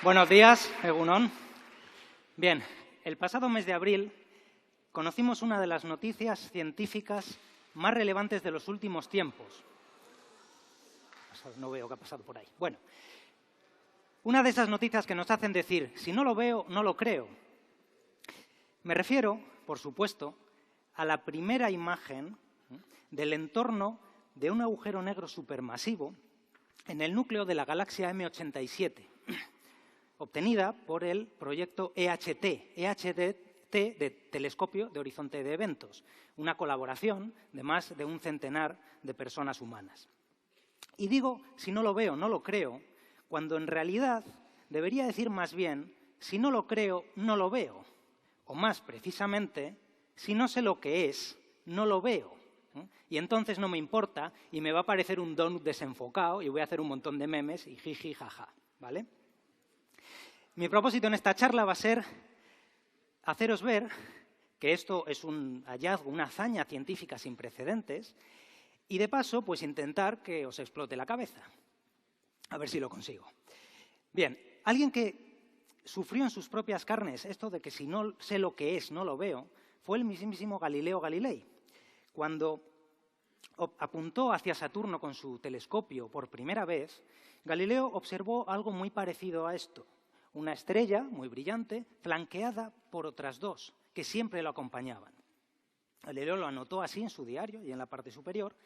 Buenos días, Egunon. Bien, el pasado mes de abril conocimos una de las noticias científicas más relevantes de los últimos tiempos. No veo qué ha pasado por ahí. Bueno, una de esas noticias que nos hacen decir, si no lo veo, no lo creo. Me refiero, por supuesto, a la primera imagen del entorno de un agujero negro supermasivo en el núcleo de la galaxia M87, obtenida por el proyecto EHT de Telescopio de Horizonte de Eventos, una colaboración de más de 1 centenar de personas humanas. Y digo, si no lo veo, no lo creo, cuando en realidad debería decir más bien, si no lo creo, no lo veo. O más precisamente, si no sé lo que es, no lo veo. Y entonces no me importa y me va a parecer un donut desenfocado y voy a hacer un montón de memes y jiji, jaja, ¿vale? Mi propósito en esta charla va a ser haceros ver que esto es un hallazgo, una hazaña científica sin precedentes y, de paso, pues intentar que os explote la cabeza. A ver si lo consigo. Bien, alguien que sufrió en sus propias carnes esto de que si no sé lo que es, no lo veo, fue el mismísimo Galileo Galilei. Cuando apuntó hacia Saturno con su telescopio por primera vez, Galileo observó algo muy parecido a esto. Una estrella muy brillante, flanqueada por otras dos, que siempre lo acompañaban. Galileo lo anotó así en su diario y en la parte superior,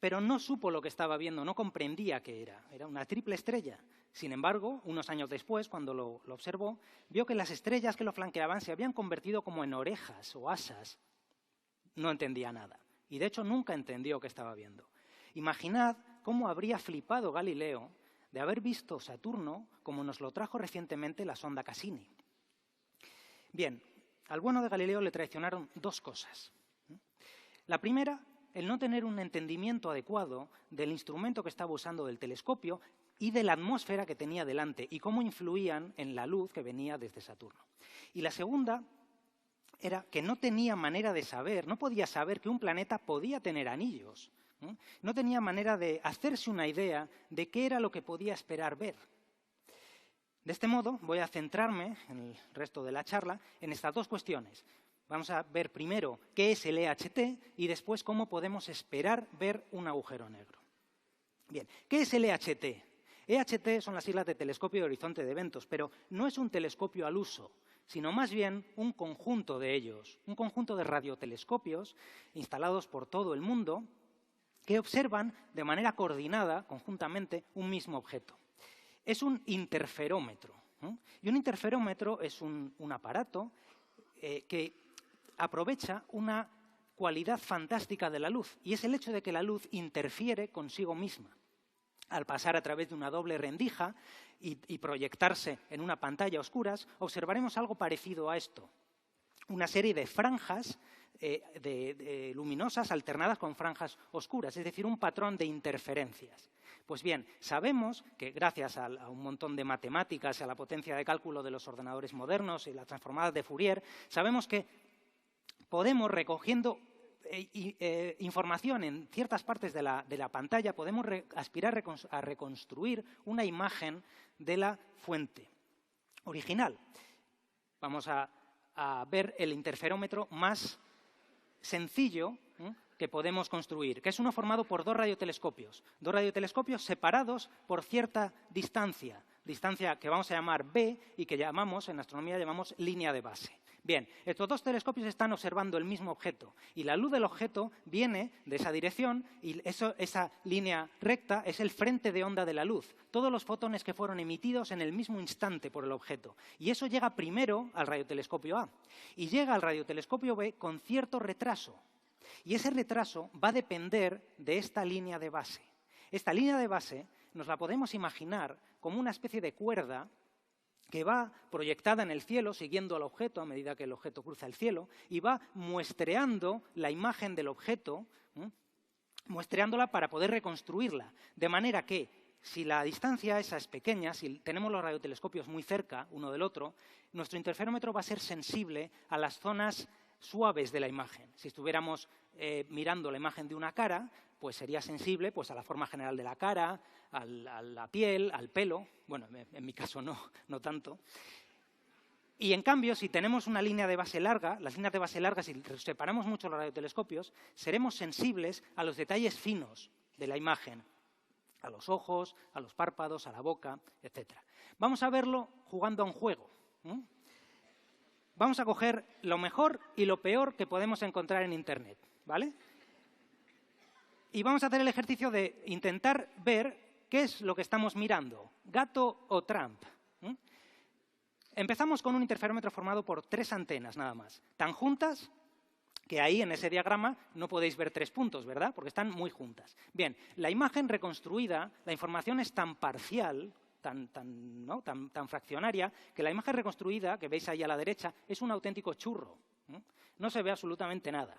pero no supo lo que estaba viendo, no comprendía qué era. Era una triple estrella. Sin embargo, unos años después, cuando lo observó, vio que las estrellas que lo flanqueaban se habían convertido como en orejas o asas. No entendía nada. Y, de hecho, nunca entendió qué estaba viendo. Imaginad cómo habría flipado Galileo de haber visto Saturno como nos lo trajo recientemente la sonda Cassini. Bien, al bueno de Galileo le traicionaron dos cosas. La primera, el no tener un entendimiento adecuado del instrumento que estaba usando del telescopio y de la atmósfera que tenía delante y cómo influían en la luz que venía desde Saturno. Y la segunda era que no tenía manera de saber, no podía saber que un planeta podía tener anillos. No tenía manera de hacerse una idea de qué era lo que podía esperar ver. De este modo, voy a centrarme en el resto de la charla en estas dos cuestiones. Vamos a ver primero qué es el EHT y después cómo podemos esperar ver un agujero negro. Bien, ¿qué es el EHT? EHT son las siglas de Telescopio de Horizonte de Eventos, pero no es un telescopio al uso, sino más bien un conjunto de ellos, un conjunto de radiotelescopios instalados por todo el mundo que observan de manera coordinada, conjuntamente, un mismo objeto. Es un interferómetro. Y un interferómetro es un aparato que aprovecha una cualidad fantástica de la luz, y es el hecho de que la luz interfiere consigo misma. Al pasar a través de una doble rendija y proyectarse en una pantalla a oscuras, observaremos algo parecido a esto. Una serie de franjas luminosas alternadas con franjas oscuras, es decir, un patrón de interferencias. Pues bien, sabemos que gracias a un montón de matemáticas, a la potencia de cálculo de los ordenadores modernos y las transformadas de Fourier, sabemos que podemos, recogiendo información en ciertas partes de la pantalla, podemos aspirar a reconstruir una imagen de la fuente original. Vamos a ver el interferómetro más sencillo que podemos construir, que es uno formado por dos radiotelescopios separados por cierta distancia que vamos a llamar B y que en astronomía llamamos línea de base. Bien, estos dos telescopios están observando el mismo objeto y la luz del objeto viene de esa dirección y esa línea recta es el frente de onda de la luz. Todos los fotones que fueron emitidos en el mismo instante por el objeto. Y eso llega primero al radiotelescopio A y llega al radiotelescopio B con cierto retraso. Y ese retraso va a depender de esta línea de base. Esta línea de base nos la podemos imaginar como una especie de cuerda que va proyectada en el cielo, siguiendo al objeto a medida que el objeto cruza el cielo, y va muestreando la imagen del objeto, muestreándola para poder reconstruirla. De manera que, si la distancia esa es pequeña, si tenemos los radiotelescopios muy cerca uno del otro, nuestro interferómetro va a ser sensible a las zonas suaves de la imagen. Si estuviéramos mirando la imagen de una cara, pues sería sensible pues, a la forma general de la cara, a la piel, al pelo. Bueno, en mi caso no tanto. Y en cambio, si tenemos una línea de base larga, las líneas de base larga, si separamos mucho los radiotelescopios, seremos sensibles a los detalles finos de la imagen, a los ojos, a los párpados, a la boca, etc. Vamos a verlo jugando a un juego. Vamos a coger lo mejor y lo peor que podemos encontrar en Internet, ¿vale? Y vamos a hacer el ejercicio de intentar ver qué es lo que estamos mirando, gato o Trump. Empezamos con un interferómetro formado por 3 antenas nada más, tan juntas que ahí en ese diagrama no podéis ver 3 puntos, ¿verdad? Porque están muy juntas. Bien, la imagen reconstruida, la información es tan parcial, tan fraccionaria, que la imagen reconstruida, que veis ahí a la derecha, es un auténtico churro. No se ve absolutamente nada.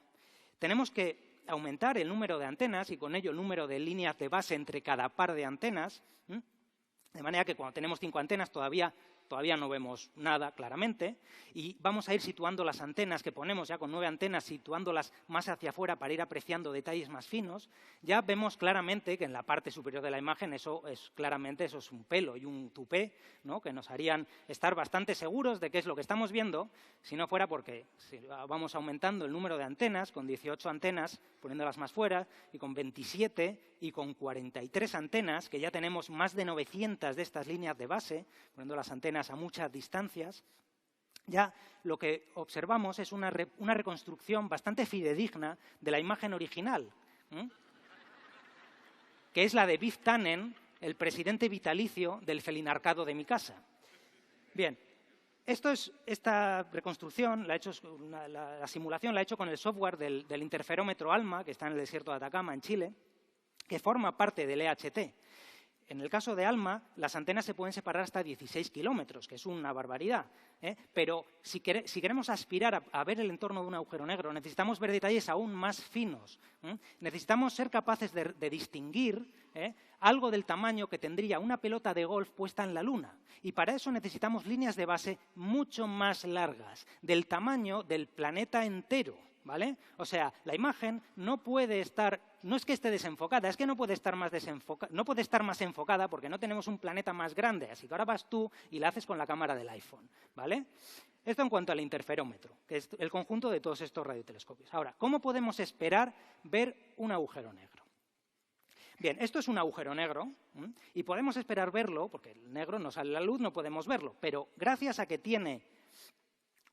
Tenemos que aumentar el número de antenas y con ello el número de líneas de base entre cada par de antenas, de manera que cuando tenemos 5 antenas todavía no vemos nada claramente, y vamos a ir situando las antenas que ponemos ya con 9 antenas, situándolas más hacia afuera para ir apreciando detalles más finos. Ya vemos claramente que en la parte superior de la imagen eso es un pelo y un tupé, ¿no? Que nos harían estar bastante seguros de qué es lo que estamos viendo, si no fuera porque si vamos aumentando el número de antenas, con 18 antenas, poniéndolas más fuera, y con 27 y con 43 antenas, que ya tenemos más de 900 de estas líneas de base, poniendo las antenas a muchas distancias, ya lo que observamos es una reconstrucción bastante fidedigna de la imagen original, que es la de Biff Tannen, el presidente vitalicio del felinarcado de mi casa. Bien, esta reconstrucción, la simulación la he hecho con el software del interferómetro ALMA, que está en el desierto de Atacama, en Chile, que forma parte del EHT. En el caso de ALMA, las antenas se pueden separar hasta 16 kilómetros, que es una barbaridad. Pero si queremos aspirar a ver el entorno de un agujero negro, necesitamos ver detalles aún más finos. Necesitamos ser capaces de distinguir algo del tamaño que tendría una pelota de golf puesta en la Luna. Y para eso necesitamos líneas de base mucho más largas, del tamaño del planeta entero. ¿Vale? O sea, la imagen no puede estar, no es que esté desenfocada, es que no puede estar más enfocada porque no tenemos un planeta más grande. Así que ahora vas tú y la haces con la cámara del iPhone, ¿vale? Esto en cuanto al interferómetro, que es el conjunto de todos estos radiotelescopios. Ahora, ¿cómo podemos esperar ver un agujero negro? Bien, esto es un agujero negro y podemos esperar verlo, porque el negro no sale a la luz, no podemos verlo, pero gracias a que tiene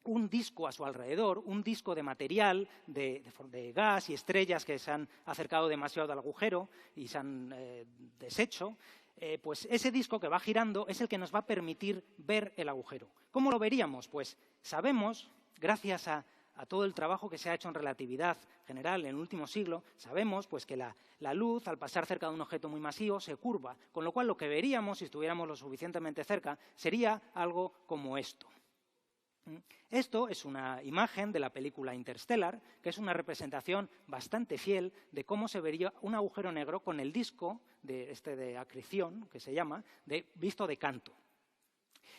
un disco a su alrededor, un disco de material, de gas y estrellas que se han acercado demasiado al agujero y se han deshecho, pues ese disco que va girando es el que nos va a permitir ver el agujero. ¿Cómo lo veríamos? Pues sabemos, gracias a todo el trabajo que se ha hecho en relatividad general en el último siglo, sabemos pues, que la luz, al pasar cerca de un objeto muy masivo, se curva, con lo cual lo que veríamos, si estuviéramos lo suficientemente cerca, sería algo como esto. Esto es una imagen de la película Interstellar, que es una representación bastante fiel de cómo se vería un agujero negro con el disco de acreción, que se llama, visto de canto.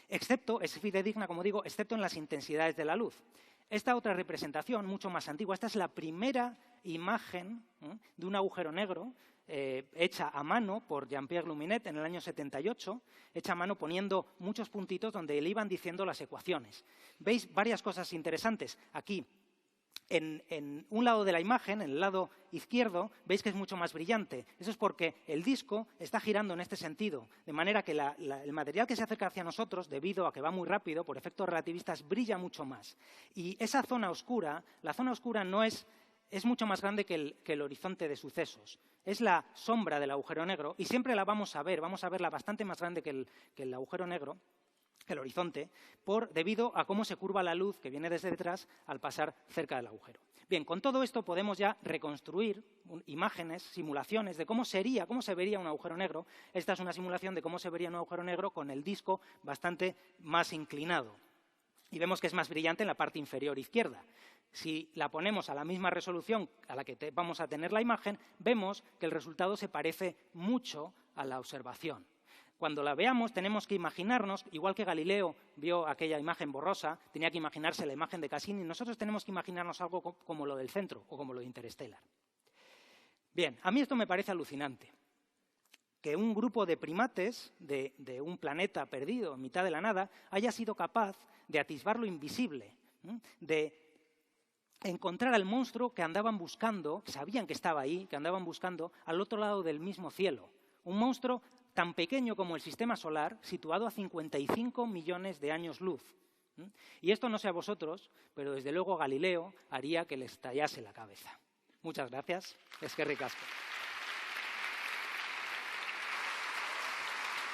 Excepto, es fidedigna, como digo, excepto en las intensidades de la luz. Esta otra representación, mucho más antigua, esta es la primera imagen de un agujero negro hecha a mano por Jean-Pierre Luminet en el año 78, hecha a mano poniendo muchos puntitos donde le iban diciendo las ecuaciones. Veis varias cosas interesantes. Aquí, en un lado de la imagen, en el lado izquierdo, veis que es mucho más brillante. Eso es porque el disco está girando en este sentido, de manera que el material que se acerca hacia nosotros, debido a que va muy rápido, por efectos relativistas, brilla mucho más. Y esa zona oscura, la zona oscura no es mucho más grande que el horizonte de sucesos. Es la sombra del agujero negro y siempre la vamos a verla bastante más grande que el agujero negro, que el horizonte, debido a cómo se curva la luz que viene desde detrás al pasar cerca del agujero. Bien, con todo esto podemos ya reconstruir imágenes, simulaciones de cómo se vería un agujero negro. Esta es una simulación de cómo se vería un agujero negro con el disco bastante más inclinado. Y vemos que es más brillante en la parte inferior izquierda. Si la ponemos a la misma resolución a la que vamos a tener la imagen, vemos que el resultado se parece mucho a la observación. Cuando la veamos tenemos que imaginarnos, igual que Galileo vio aquella imagen borrosa, tenía que imaginarse la imagen de Cassini, nosotros tenemos que imaginarnos algo como lo del centro o como lo de Interstellar. Bien, a mí esto me parece alucinante. Que un grupo de primates de un planeta perdido en mitad de la nada haya sido capaz de atisbar lo invisible, de encontrar al monstruo que andaban buscando, que sabían que estaba ahí, que andaban buscando al otro lado del mismo cielo. Un monstruo tan pequeño como el Sistema Solar, situado a 55 millones de años luz. Y esto no sé a vosotros, pero desde luego Galileo haría que les estallase la cabeza. Muchas gracias. Eskerrik asko.